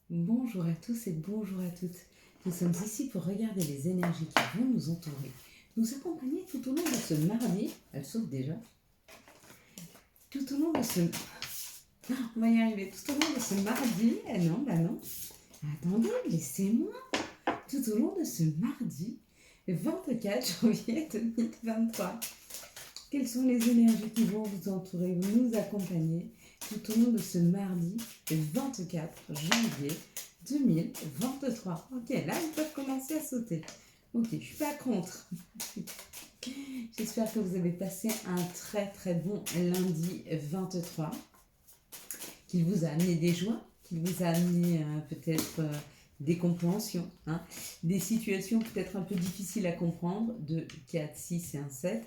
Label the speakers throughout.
Speaker 1: Bonjour à tous et bonjour à toutes. Nous sommes ici pour regarder les énergies qui vont nous entourer, nous accompagner tout au long de ce mardi. Elle saute déjà. Tout au long de ce... On va y arriver. Tout au long de ce mardi... non, bah non. Attendez, laissez-moi. Tout au long de ce mardi, 24 janvier 2023. Quelles sont les énergies qui vont vous entourer, nous accompagner tout au long de ce mardi 24 janvier 2023. Ok, là, ils peuvent commencer à sauter. Ok, je ne suis pas contre. J'espère que vous avez passé un très très bon lundi 23, qu'il vous a amené des joies, qu'il vous a amené peut-être des compréhensions, des situations peut-être un peu difficiles à comprendre, de 4, 6 et un 7.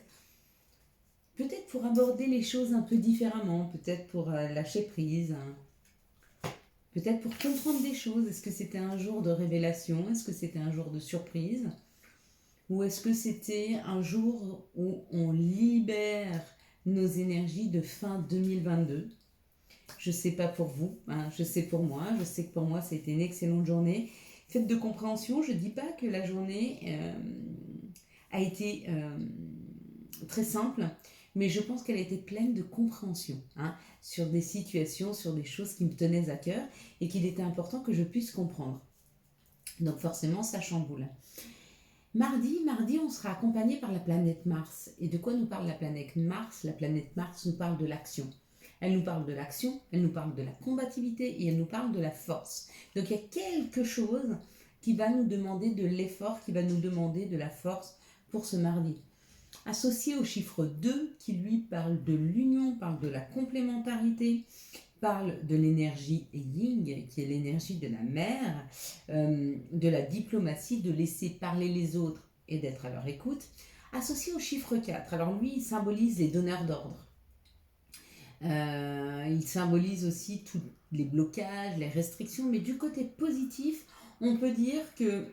Speaker 1: Peut-être pour aborder les choses un peu différemment, peut-être pour lâcher prise, peut-être pour comprendre des choses. Est-ce que c'était un jour de révélation? Est-ce que c'était un jour de surprise? Ou est-ce que c'était un jour où on libère nos énergies de fin 2022? Je ne sais pas pour vous, je sais pour moi. Je sais que pour moi, ça a été une excellente journée. Faite de compréhension, je ne dis pas que la journée a été très simple, mais je pense qu'elle a été pleine de compréhension sur des situations, sur des choses qui me tenaient à cœur et qu'il était important que je puisse comprendre. Donc forcément, ça chamboule. Mardi, on sera accompagné par la planète Mars. Et de quoi nous parle la planète Mars? La planète Mars nous parle de l'action. Elle nous parle de l'action, elle nous parle de la combativité et elle nous parle de la force. Donc il y a quelque chose qui va nous demander de l'effort, qui va nous demander de la force pour ce mardi. Associé au chiffre 2 qui lui parle de l'union, parle de la complémentarité, parle de l'énergie Ying, qui est l'énergie de la mer, de la diplomatie, de laisser parler les autres et d'être à leur écoute. Associé au chiffre 4, alors lui, il symbolise les donneurs d'ordre. Il symbolise aussi tous les blocages, les restrictions, mais du côté positif, on peut dire que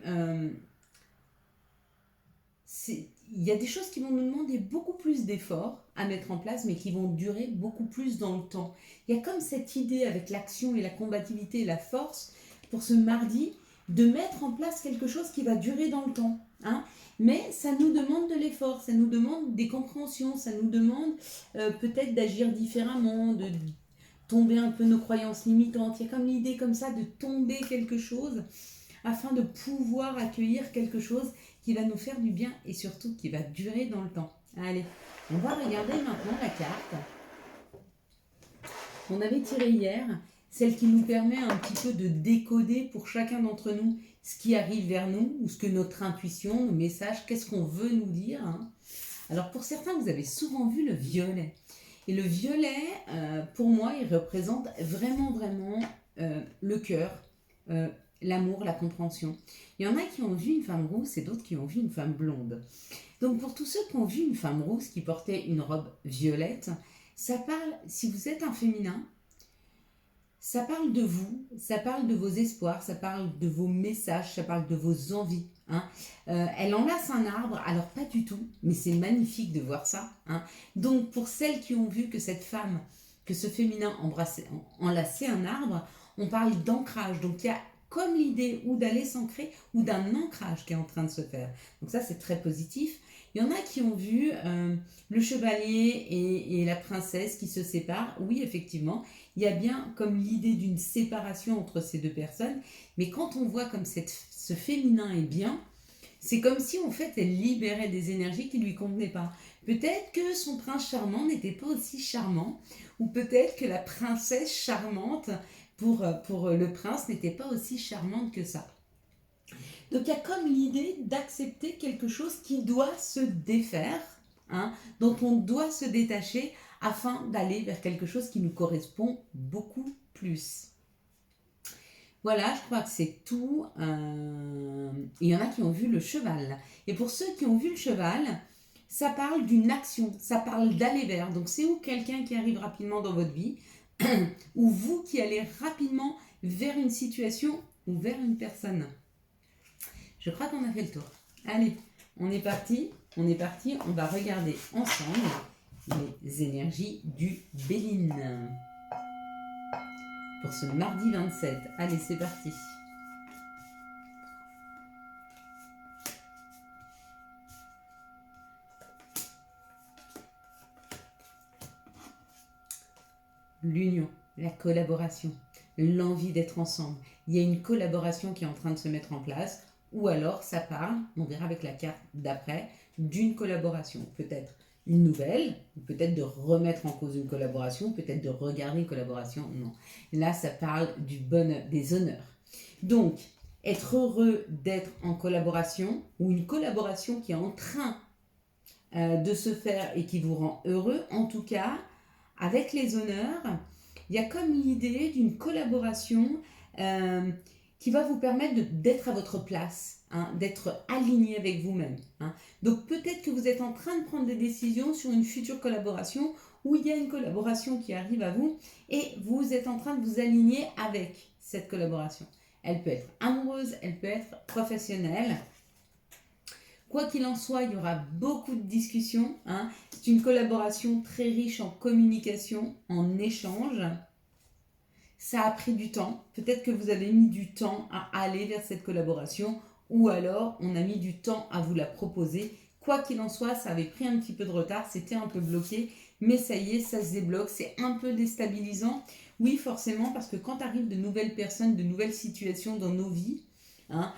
Speaker 1: il y a des choses qui vont nous demander beaucoup plus d'efforts à mettre en place, mais qui vont durer beaucoup plus dans le temps. Il y a comme cette idée avec l'action et la combativité et la force pour ce mardi de mettre en place quelque chose qui va durer dans le temps. Mais ça nous demande de l'effort, ça nous demande des compréhensions, ça nous demande peut-être d'agir différemment, de tomber un peu nos croyances limitantes. Il y a comme l'idée comme ça de tomber quelque chose afin de pouvoir accueillir quelque chose qui va nous faire du bien et surtout qui va durer dans le temps. Allez, on va regarder maintenant la carte qu'on avait tirée hier, celle qui nous permet un petit peu de décoder pour chacun d'entre nous ce qui arrive vers nous, ou ce que notre intuition, nos messages, qu'est-ce qu'on veut nous dire. Alors pour certains, vous avez souvent vu le violet. Et le violet, pour moi, il représente vraiment, vraiment le cœur, l'amour, la compréhension. Il y en a qui ont vu une femme rousse et d'autres qui ont vu une femme blonde. Donc pour tous ceux qui ont vu une femme rousse qui portait une robe violette, ça parle, si vous êtes un féminin, ça parle de vous, ça parle de vos espoirs, ça parle de vos messages, ça parle de vos envies. Elle enlace un arbre, alors pas du tout, mais c'est magnifique de voir ça. Donc pour celles qui ont vu que cette femme, que ce féminin enlaçait un arbre, on parle d'ancrage. Donc il y a comme l'idée ou d'aller s'ancrer ou d'un ancrage qui est en train de se faire. Donc ça c'est très positif. Il y en a qui ont vu le chevalier et la princesse qui se séparent. Oui, effectivement, il y a bien comme l'idée d'une séparation entre ces deux personnes. Mais quand on voit comme ce féminin est bien, c'est comme si en fait elle libérait des énergies qui ne lui convenaient pas. Peut-être que son prince charmant n'était pas aussi charmant, ou peut-être que la princesse charmante pour le prince n'était pas aussi charmante que ça. Donc il y a comme l'idée d'accepter quelque chose qui doit se défaire, dont on doit se détacher afin d'aller vers quelque chose qui nous correspond beaucoup plus. Voilà, je crois que c'est tout. Il y en a qui ont vu le cheval. Et pour ceux qui ont vu le cheval, ça parle d'une action, ça parle d'aller vers. Donc c'est ou quelqu'un qui arrive rapidement dans votre vie, ou vous qui allez rapidement vers une situation ou vers une personne. Je crois qu'on a fait le tour. Allez, on est parti, on va regarder ensemble les énergies du Béline. pour ce mardi 27. Allez, c'est parti. L'union, la collaboration, l'envie d'être ensemble. Il y a une collaboration qui est en train de se mettre en place, ou alors ça parle, on verra avec la carte d'après, d'une collaboration. Peut-être une nouvelle, peut-être de remettre en cause une collaboration, peut-être de regarder une collaboration, non. Là, ça parle du bonheur, des honneurs. Donc, être heureux d'être en collaboration, ou une collaboration qui est en train de se faire et qui vous rend heureux, en tout cas, avec les honneurs, il y a comme l'idée d'une collaboration qui va vous permettre d'être à votre place, hein, d'être aligné avec vous-même. Hein. Donc peut-être que vous êtes en train de prendre des décisions sur une future collaboration où il y a une collaboration qui arrive à vous et vous êtes en train de vous aligner avec cette collaboration. Elle peut être amoureuse, elle peut être professionnelle. Quoi qu'il en soit, il y aura beaucoup de discussions. Hein. C'est une collaboration très riche en communication, en échange. Ça a pris du temps. Peut-être que vous avez mis du temps à aller vers cette collaboration ou alors on a mis du temps à vous la proposer. Quoi qu'il en soit, ça avait pris un petit peu de retard, c'était un peu bloqué, mais ça y est, ça se débloque. C'est un peu déstabilisant. Oui, forcément, parce que quand arrivent de nouvelles personnes, de nouvelles situations dans nos vies, hein,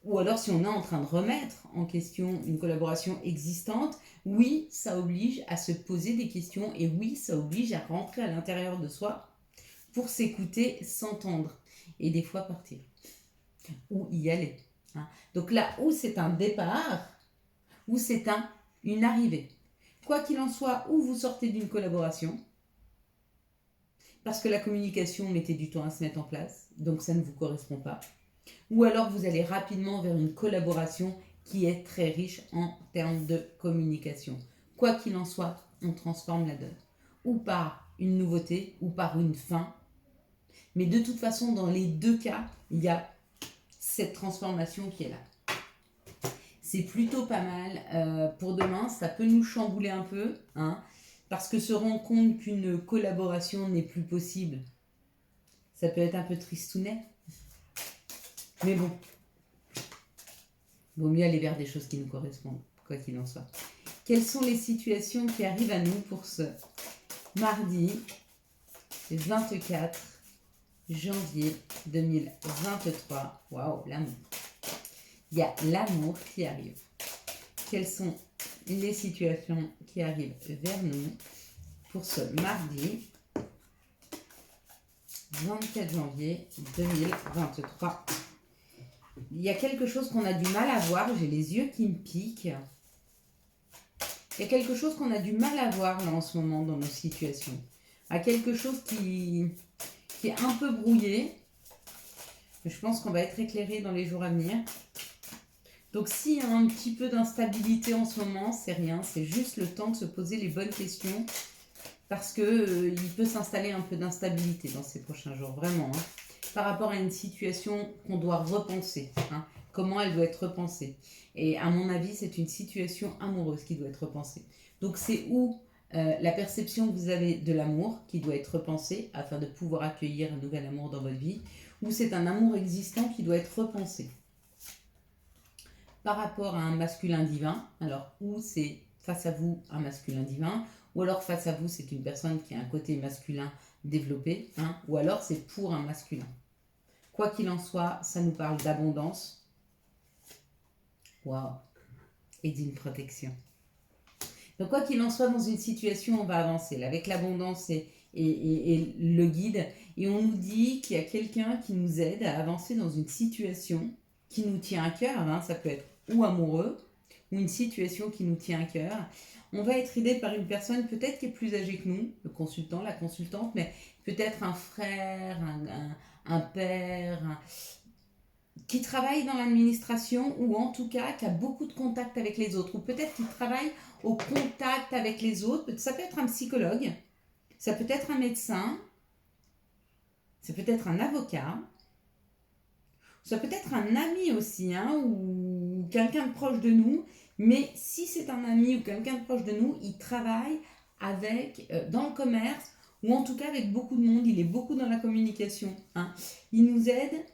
Speaker 1: ou alors si on est en train de remettre en question une collaboration existante, oui, ça oblige à se poser des questions et oui, ça oblige à rentrer à l'intérieur de soi pour s'écouter, s'entendre et des fois partir ou y aller. Hein. Donc là où c'est un départ, où c'est une arrivée. Quoi qu'il en soit, où vous sortez d'une collaboration, parce que la communication mettait du temps à se mettre en place, donc ça ne vous correspond pas. Ou alors vous allez rapidement vers une collaboration qui est très riche en termes de communication. Quoi qu'il en soit, on transforme la donne. Ou par une nouveauté, ou par une fin. Mais de toute façon, dans les deux cas, il y a cette transformation qui est là. C'est plutôt pas mal. Pour demain, ça peut nous chambouler un peu, hein, parce que se rendre compte qu'une collaboration n'est plus possible, ça peut être un peu tristounet. Mais bon, vaut mieux aller vers des choses qui nous correspondent, quoi qu'il en soit. Quelles sont les situations qui arrivent à nous pour ce mardi 24 janvier 2023. Waouh, l'amour. Il y a l'amour qui arrive. Quelles sont les situations qui arrivent vers nous pour ce mardi 24 janvier 2023. Il y a quelque chose qu'on a du mal à voir. J'ai les yeux qui me piquent. Il y a quelque chose qu'on a du mal à voir là en ce moment dans nos situations. Il y a quelque chose qui est un peu brouillé. Je pense qu'on va être éclairé dans les jours à venir. Donc s'il y a un petit peu d'instabilité en ce moment, c'est rien. C'est juste le temps de se poser les bonnes questions. Parce que il peut s'installer un peu d'instabilité dans ces prochains jours. Vraiment. Hein. Par rapport à une situation qu'on doit repenser. Hein. Comment elle doit être repensée. Et à mon avis, c'est une situation amoureuse qui doit être repensée. Donc c'est où la perception que vous avez de l'amour qui doit être repensée afin de pouvoir accueillir un nouvel amour dans votre vie, ou c'est un amour existant qui doit être repensé. Par rapport à un masculin divin, alors où c'est face à vous un masculin divin, ou alors face à vous c'est une personne qui a un côté masculin développé, hein, ou alors c'est pour un masculin. Quoi qu'il en soit, ça nous parle d'abondance. Waouh. Et d'une protection. Donc quoi qu'il en soit, dans une situation, on va avancer. Là, avec l'abondance et le guide. Et on nous dit qu'il y a quelqu'un qui nous aide à avancer dans une situation qui nous tient à cœur. Hein. Ça peut être ou amoureux, ou une situation qui nous tient à cœur. On va être aidé par une personne peut-être qui est plus âgée que nous, le consultant, la consultante, mais peut-être un frère, un père... qui travaille dans l'administration ou en tout cas qui a beaucoup de contact avec les autres, ou peut-être qu'il travaille au contact avec les autres. Ça peut être un psychologue, ça peut être un médecin, ça peut être un avocat, ça peut être un ami aussi, hein, ou quelqu'un de proche de nous. Mais si c'est un ami ou quelqu'un de proche de nous, il travaille avec, dans le commerce ou en tout cas avec beaucoup de monde, il est beaucoup dans la communication. Hein. Il nous aide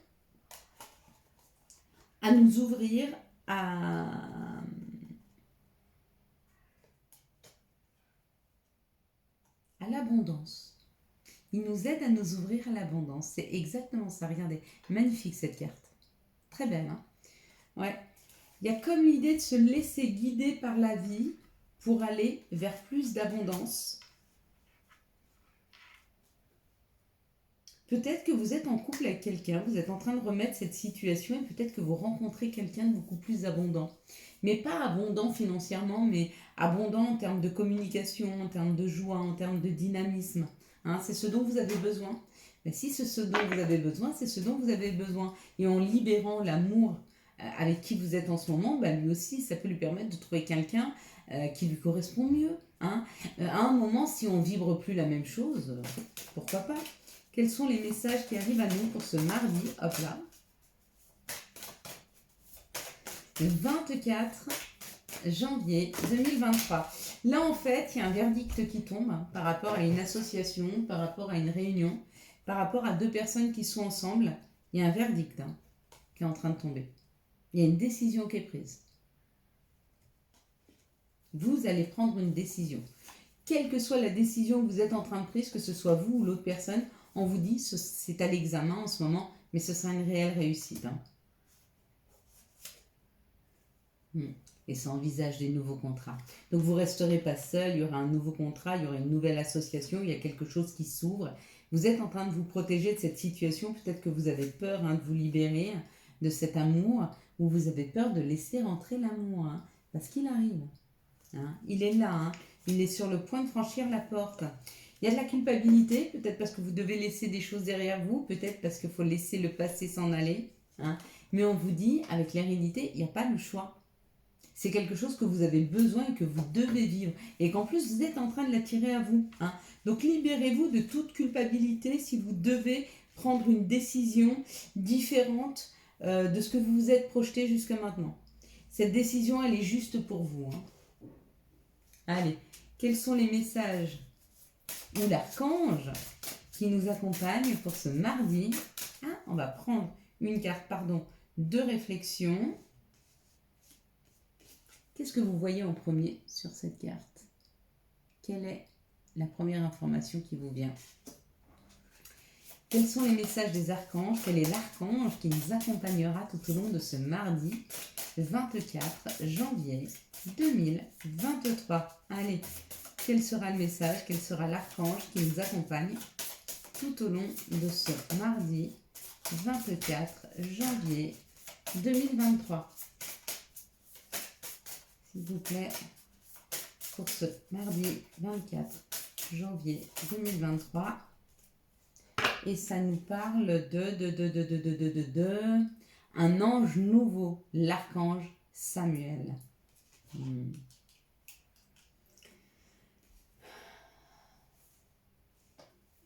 Speaker 1: à nous ouvrir à l'abondance. Il nous aide à nous ouvrir à l'abondance. C'est exactement ça. Regardez, magnifique cette carte. Très belle, hein? Ouais. Il y a comme l'idée de se laisser guider par la vie pour aller vers plus d'abondance. Peut-être que vous êtes en couple avec quelqu'un, vous êtes en train de remettre cette situation et peut-être que vous rencontrez quelqu'un de beaucoup plus abondant. Mais pas abondant financièrement, mais abondant en termes de communication, en termes de joie, en termes de dynamisme. Hein, c'est ce dont vous avez besoin. Mais si c'est ce dont vous avez besoin, c'est ce dont vous avez besoin. Et en libérant l'amour avec qui vous êtes en ce moment, bah lui aussi, ça peut lui permettre de trouver quelqu'un qui lui correspond mieux. Hein. À un moment, si on ne vibre plus la même chose, pourquoi pas? Quels sont les messages qui arrivent à nous pour ce mardi? Hop là. Le 24 janvier 2023. Là, en fait, il y a un verdict qui tombe par rapport à une association, par rapport à une réunion, par rapport à deux personnes qui sont ensemble. Il y a un verdict qui est en train de tomber. Il y a une décision qui est prise. Vous allez prendre une décision. Quelle que soit la décision que vous êtes en train de prendre, que ce soit vous ou l'autre personne, on vous dit c'est à l'examen en ce moment, mais ce sera une réelle réussite. Et ça envisage des nouveaux contrats. Donc vous ne resterez pas seul, il y aura un nouveau contrat, il y aura une nouvelle association, il y a quelque chose qui s'ouvre. Vous êtes en train de vous protéger de cette situation, peut-être que vous avez peur de vous libérer de cet amour, ou vous avez peur de laisser rentrer l'amour, parce qu'il arrive. Il est là, il est sur le point de franchir la porte. Il y a de la culpabilité, peut-être parce que vous devez laisser des choses derrière vous, peut-être parce qu'il faut laisser le passé s'en aller. Mais on vous dit, avec l'hérédité, il n'y a pas le choix. C'est quelque chose que vous avez besoin et que vous devez vivre. Et qu'en plus, vous êtes en train de l'attirer à vous. Donc libérez-vous de toute culpabilité si vous devez prendre une décision différente de ce que vous vous êtes projeté jusqu'à maintenant. Cette décision, elle est juste pour vous. Allez, quels sont les messages ou l'archange qui nous accompagne pour ce mardi? On va prendre une carte, de réflexion. Qu'est-ce que vous voyez en premier sur cette carte? Quelle est la première information qui vous vient? Quels sont les messages des archanges? Quel est l'archange qui nous accompagnera tout au long de ce mardi 24 janvier 2023? Allez, quel sera le message? Quel sera l'archange qui nous accompagne tout au long de ce mardi 24 janvier 2023? S'il vous plaît, pour ce mardi 24 janvier 2023. Et ça nous parle de un ange nouveau, l'archange Samuel.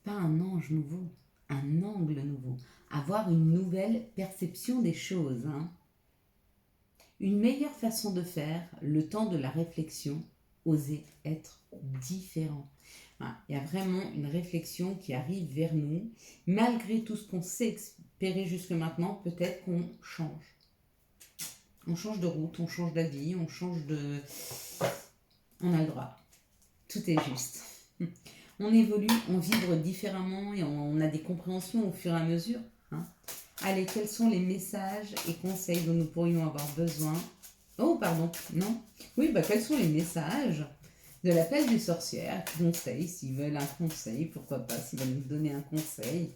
Speaker 1: Pas un ange nouveau, un angle nouveau. Avoir une nouvelle perception des choses. Une meilleure façon de faire, le temps de la réflexion, oser être différent. Il y a vraiment une réflexion qui arrive vers nous. Malgré tout ce qu'on sait espérer jusque maintenant, peut-être qu'on change. On change de route, on change d'avis, on change de... On a le droit. Tout est juste. On évolue, on vibre différemment et on a des compréhensions au fur et à mesure. Allez, quels sont les messages et conseils dont nous pourrions avoir besoin? Oh, pardon, non. Oui, quels sont les messages de l'appel des sorcières? Conseils, s'ils veulent un conseil, pourquoi pas, s'ils veulent nous donner un conseil.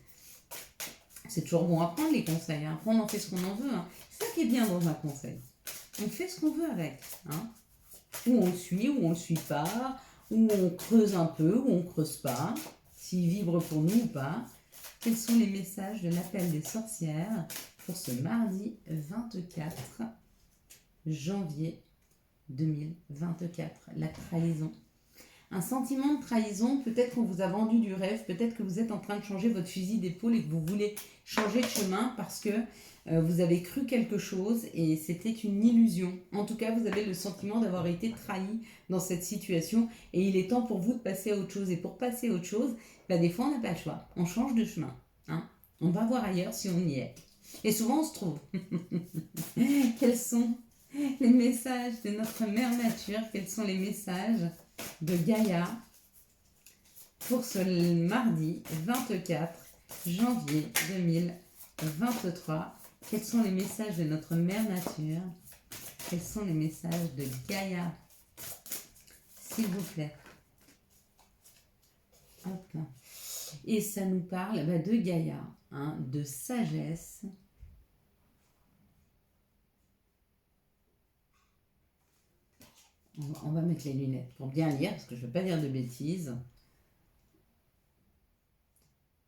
Speaker 1: C'est toujours bon à prendre les conseils. Après, on en fait ce qu'on en veut. C'est ça qui est bien dans un conseil. On fait ce qu'on veut avec. Ou on le suit, ou on le suit pas, ou on creuse un peu, ou on creuse pas, s'il vibre pour nous ou pas. Quels sont les messages de l'appel des sorcières pour ce mardi 24 janvier 2024? La trahison. Un sentiment de trahison, peut-être qu'on vous a vendu du rêve, peut-être que vous êtes en train de changer votre fusil d'épaule et que vous voulez changer de chemin parce que vous avez cru quelque chose et c'était une illusion. En tout cas, vous avez le sentiment d'avoir été trahi dans cette situation et il est temps pour vous de passer à autre chose. Et pour passer à autre chose, bah, des fois on n'a pas le choix, on change de chemin. Hein. On va voir ailleurs si on y est. Et souvent on se trouve. Quels sont les messages de notre mère nature? Quels sont les messages de Gaïa pour ce mardi 24 janvier 2023? Quels sont les messages de notre mère nature? Quels sont les messages de Gaïa? S'il vous plaît. Hop. Et ça nous parle de Gaïa, hein, de sagesse. On va mettre les lunettes pour bien lire, parce que je ne veux pas dire de bêtises.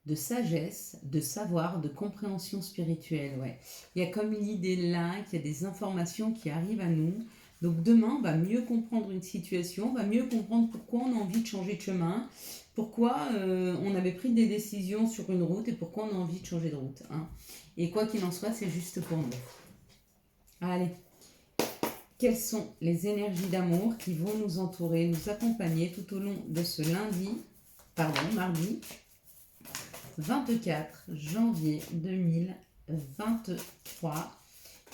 Speaker 1: De sagesse, de savoir, de compréhension spirituelle, ouais. Il y a comme l'idée là qu'il y a des informations qui arrivent à nous. Donc demain, on va mieux comprendre une situation, on va mieux comprendre pourquoi on a envie de changer de chemin, pourquoi on avait pris des décisions sur une route et pourquoi on a envie de changer de route. Hein. Et quoi qu'il en soit, c'est juste pour nous. Allez. Quelles sont les énergies d'amour qui vont nous entourer, nous accompagner tout au long de ce mardi 24 janvier 2023.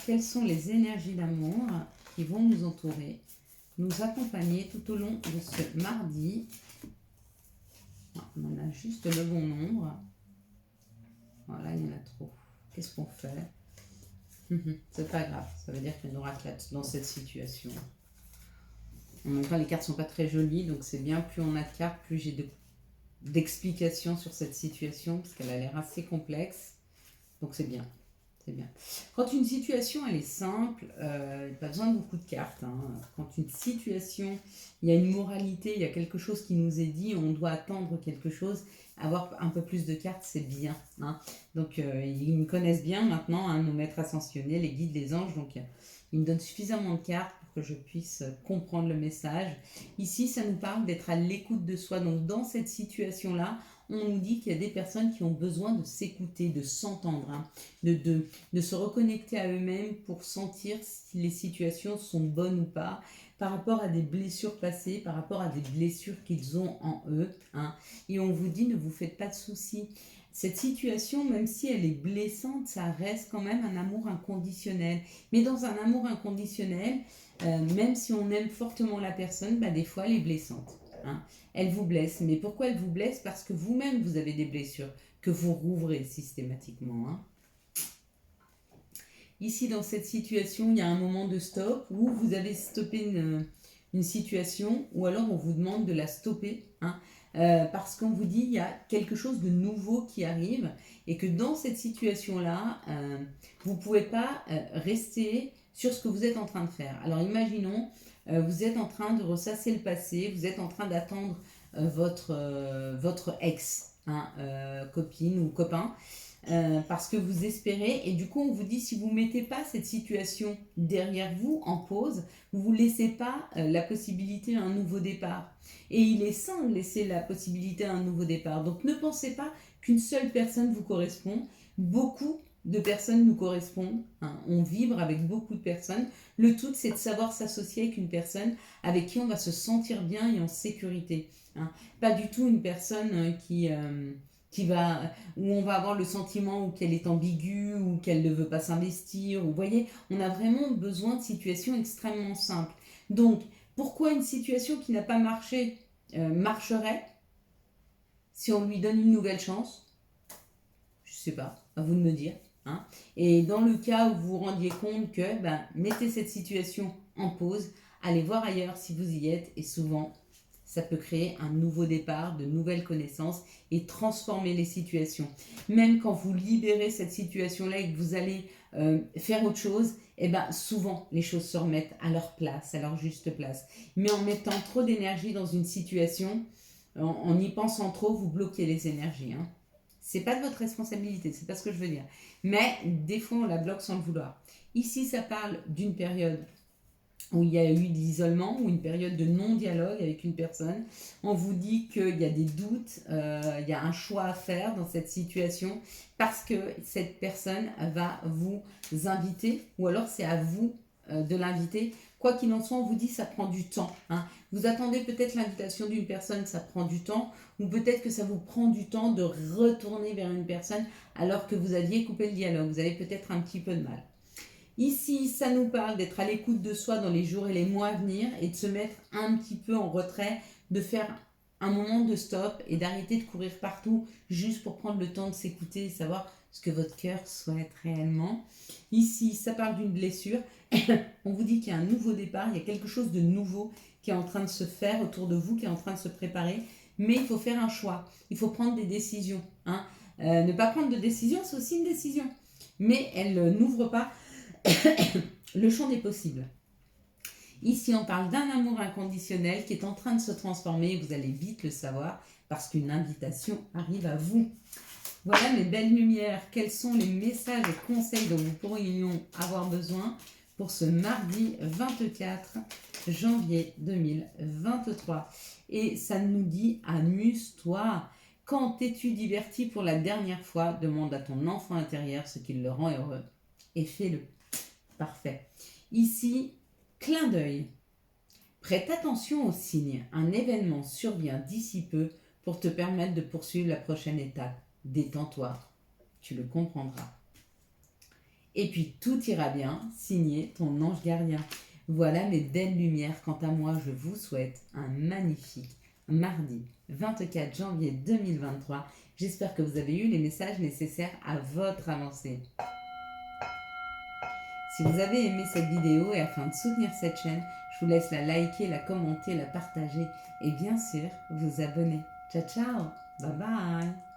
Speaker 1: Quelles sont les énergies d'amour qui vont nous entourer, nous accompagner tout au long de ce mardi? On en a juste le bon nombre. Voilà, il y en a trop. Qu'est-ce qu'on fait? C'est pas grave, ça veut dire qu'il y en aura 4 dans cette situation. En même temps, les cartes sont pas très jolies, donc c'est bien, plus on a de cartes, plus j'ai d'explications sur cette situation, parce qu'elle a l'air assez complexe. Donc c'est bien, c'est bien. Quand une situation, elle est simple, pas besoin de beaucoup de cartes. Hein. Quand une situation, il y a une moralité, il y a quelque chose qui nous est dit, on doit attendre quelque chose, avoir un peu plus de cartes, c'est bien. Hein. Donc, ils me connaissent bien maintenant, hein, nos maîtres ascensionnés, les guides, les anges. Donc, ils me donnent suffisamment de cartes pour que je puisse comprendre le message. Ici, ça nous parle d'être à l'écoute de soi. Donc, dans cette situation-là, on nous dit qu'il y a des personnes qui ont besoin de s'écouter, de s'entendre, hein, de se reconnecter à eux-mêmes pour sentir si les situations sont bonnes ou pas, par rapport à des blessures passées, par rapport à des blessures qu'ils ont en eux. Hein. Et on vous dit, ne vous faites pas de soucis. Cette situation, même si elle est blessante, ça reste quand même un amour inconditionnel. Mais dans un amour inconditionnel, même si on aime fortement la personne, des fois elle est blessante. Hein. Elle vous blesse. Mais pourquoi elle vous blesse? Parce que vous-même, vous avez des blessures que vous rouvrez systématiquement. Hein. Ici, dans cette situation, il y a un moment de stop où vous avez stoppé une situation, ou alors on vous demande de la stopper, hein, parce qu'on vous dit qu'il y a quelque chose de nouveau qui arrive, et que dans cette situation-là, vous ne pouvez pas rester sur ce que vous êtes en train de faire. Alors imaginons, vous êtes en train de ressasser le passé, vous êtes en train d'attendre votre ex, hein, copine ou copain, parce que vous espérez, et du coup on vous dit, si vous ne mettez pas cette situation derrière vous en pause, vous ne vous laissez pas la possibilité à un nouveau départ. Et il est sain de laisser la possibilité à un nouveau départ. Donc ne pensez pas qu'une seule personne vous correspond. Beaucoup de personnes nous correspondent. Hein. On vibre avec beaucoup de personnes. Le tout, c'est de savoir s'associer avec une personne avec qui on va se sentir bien et en sécurité. Hein. Pas du tout une personne où on va avoir le sentiment qu'elle est ambiguë ou qu'elle ne veut pas s'investir. Vous voyez, on a vraiment besoin de situations extrêmement simples. Donc, pourquoi une situation qui n'a pas marché marcherait si on lui donne une nouvelle chance? Je ne sais pas, à vous de me dire. Hein. Et dans le cas où vous vous rendiez compte que, mettez cette situation en pause, allez voir ailleurs si vous y êtes, et souvent, ça peut créer un nouveau départ, de nouvelles connaissances et transformer les situations. Même quand vous libérez cette situation-là et que vous allez faire autre chose, souvent les choses se remettent à leur place, à leur juste place. Mais en mettant trop d'énergie dans une situation, en y pensant trop, vous bloquez les énergies. Hein. C'est pas de votre responsabilité, c'est pas ce que je veux dire. Mais des fois, on la bloque sans le vouloir. Ici, ça parle d'une période où il y a eu de l'isolement, ou une période de non-dialogue avec une personne. On vous dit qu'il y a des doutes, il y a un choix à faire dans cette situation, parce que cette personne va vous inviter, ou alors c'est à vous de l'inviter. Quoi qu'il en soit, on vous dit ça prend du temps. Hein. Vous attendez peut-être l'invitation d'une personne, ça prend du temps. Ou peut-être que ça vous prend du temps de retourner vers une personne alors que vous aviez coupé le dialogue. Vous avez peut-être un petit peu de mal. Ici, ça nous parle d'être à l'écoute de soi dans les jours et les mois à venir et de se mettre un petit peu en retrait, de faire un moment de stop et d'arrêter de courir partout juste pour prendre le temps de s'écouter et savoir ce que votre cœur souhaite réellement. Ici, ça parle d'une blessure. On vous dit qu'il y a un nouveau départ, il y a quelque chose de nouveau qui est en train de se faire autour de vous, qui est en train de se préparer. Mais il faut faire un choix, il faut prendre des décisions. Hein. Ne pas prendre de décision, c'est aussi une décision. Mais elle n'ouvre pas le champ des possibles. Ici, on parle d'un amour inconditionnel qui est en train de se transformer et vous allez vite le savoir parce qu'une invitation arrive à vous. Voilà mes belles lumières. Quels sont les messages et conseils dont vous pourrions avoir besoin pour ce mardi 24 janvier 2023. Et ça nous dit amuse-toi. Quand t'es-tu diverti pour la dernière fois? Demande à ton enfant intérieur ce qui le rend heureux et fais-le. Parfait. Ici, clin d'œil. Prête attention aux signes. Un événement survient d'ici peu pour te permettre de poursuivre la prochaine étape. Détends-toi. Tu le comprendras. Et puis, tout ira bien. Signé ton ange gardien. Voilà mes belles lumières. Quant à moi, je vous souhaite un magnifique mardi 24 janvier 2023. J'espère que vous avez eu les messages nécessaires à votre avancée. Si vous avez aimé cette vidéo et afin de soutenir cette chaîne, je vous laisse la liker, la commenter, la partager et bien sûr vous abonner. Ciao ciao, bye bye.